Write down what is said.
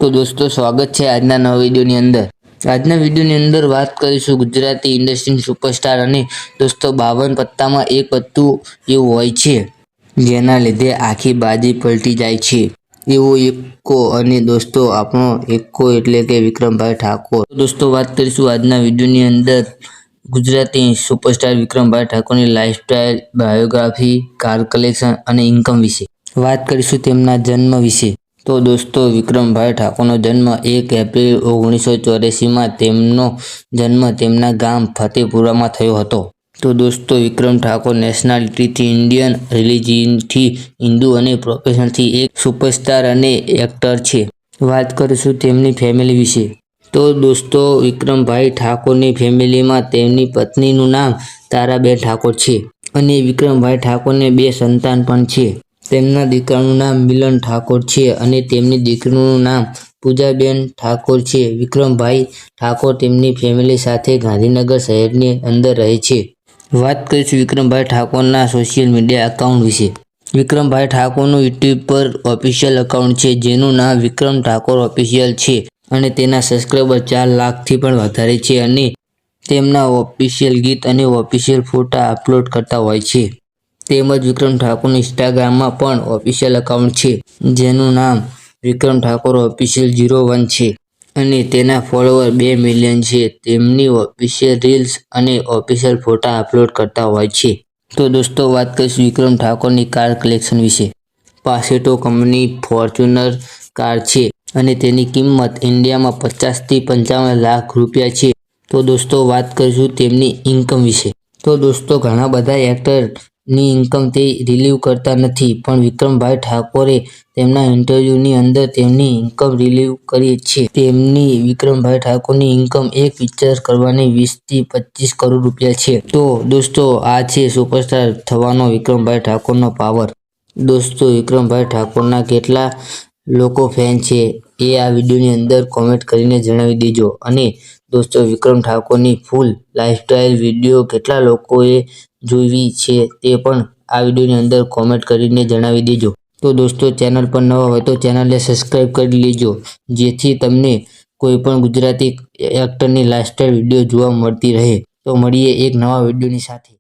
તો દોસ્તો સ્વાગત છે આજના નવા વિડીયોની અંદર। આજના વિડીયોની અંદર વાત કરીશું ગુજરાતી ઇન્ડસ્ટ્રીના સુપરસ્ટાર અને દોસ્તો 52 પત્તામાં એક પત્તું એવું હોય છે જેના લીધે આખી બાજી પલટી જાય છે એવો એક્કો અને દોસ્તો આપણો એક્કો એટલે કે વિક્રમભાઈ ઠાકોર। દોસ્તો વાત કરીશું આજના વિડીયોની અંદર ગુજરાતી સુપરસ્ટાર વિક્રમભાઈ ઠાકોરની લાઇફસ્ટાઇલ, બાયોગ્રાફી, કાર કલેક્શન અને ઇન્કમ વિશે વાત કરીશું તેમના જન્મ વિશે। तो दोस्तों विक्रमभाई ठाकोरનો जन्म 1 एप्रिल 1984 में તેમનો જન્મ તેમના ગામ ફતેપુરામાં થયો હતો। तो दोस्तों विक्रम ठाकोर नेशनालिटी थी इंडियन, रिलीजन थी हिंदू અને પ્રોફેશન થી એક સુપરસ્ટાર અને એક્ટર છે। વાત કરીશું તેમની ફેમિલી વિશે। तो दोस्तों विक्रमभाई ठाकोરની ફેમિલીમાં તેમની પત્નીનું નામ તારાબેન ઠાકોર છે અને વિક્રમભાઈ ઠાકોરને 2 સંતાન પણ છે। તેમના દીકરાનું નામ મિલન ઠાકોર છે અને તેમની દીકરીનું નામ પૂજાબેન ઠાકોર છે। વિક્રમભાઈ ઠાકોર તેમની ફેમિલી સાથે ગાંધીનગર શહેરની અંદર રહે છે। વાત કરીશું વિક્રમભાઈ ઠાકોરના સોશિયલ મીડિયા એકાઉન્ટ વિશે। વિક્રમભાઈ ઠાકોરનું યુટ્યુબ પર ઓફિશિયલ એકાઉન્ટ છે જેનું નામ વિક્રમ ઠાકોર ઓફિશિયલ છે અને તેના સબસ્ક્રાઇબર 4 લાખથી પણ વધારે છે અને તેમના ઓફિશિયલ ગીત અને ઓફિશિયલ ફોટા અપલોડ કરતા હોય છે। તેમજ વિક્રમ ઠાકોરનું ઇન્સ્ટાગ્રામમાં પણ ઓફિશિયલ એકાઉન્ટ છે જેનું નામ વિક્રમ ઠાકોર ઓફિશિયલ 01 છે અને તેના ફોલોવર 2 મિલિયન છે। તેમની ઓફિશિયલ રીલ્સ અને ઓફિશિયલ ફોટા અપલોડ કરતા હોય છે। તો દોસ્તો વાત કરીશું વિક્રમ ઠાકોરની કાર કલેક્શન વિશે। પાસેટો કંપની ફોર્ચ્યુનર કાર છે અને તેની કિંમત ઇન્ડિયામાં 50 થી 55 લાખ રૂપિયા છે। તો દોસ્તો વાત કરીશું તેમની ઇન્કમ વિશે। તો દોસ્તો ઘણા બધા એક્ટરની ઇન્કમ તે રિવીલ કરતા નથી પણ વિક્રમભાઈ ઠાકોરે તેમના ઇન્ટરવ્યુની અંદર તેમની ઇન્કમ રિવીલ કરી છે। તેમની વિક્રમભાઈ ઠાકોરની ઇન્કમ એક પિક્ચર કરવાની 20 થી 25 કરોડ રૂપિયા છે। તો દોસ્તો આ છે સુપરસ્ટાર થવાનો વિક્રમભાઈ ઠાકોરનો પાવર। દોસ્તો વિક્રમભાઈ ઠાકોરના કેટલા લોકો ફેન છે એ આ વિડીયોની અંદર કોમેન્ટ કરીને જણાવી દેજો અને દોસ્તો વિક્રમ ઠાકોરની ફૂલ લાઇફસ્ટાઇલ વિડીયો કેટલા લોકોએ જોઈ છે તે પણ આ વિડીયોની અંદર કોમેન્ટ કરીને જણાવી દેજો। તો દોસ્તો ચેનલ પર નવા હોય તો ચેનલને સબસ્ક્રાઇબ કરી લેજો જેથી તમને કોઈ પણ ગુજરાતી એક્ટરની લાઇફસ્ટાઇલ વિડીયો જોવા મળતી રહે। તો મળીએ એક નવા વિડીયોની સાથે।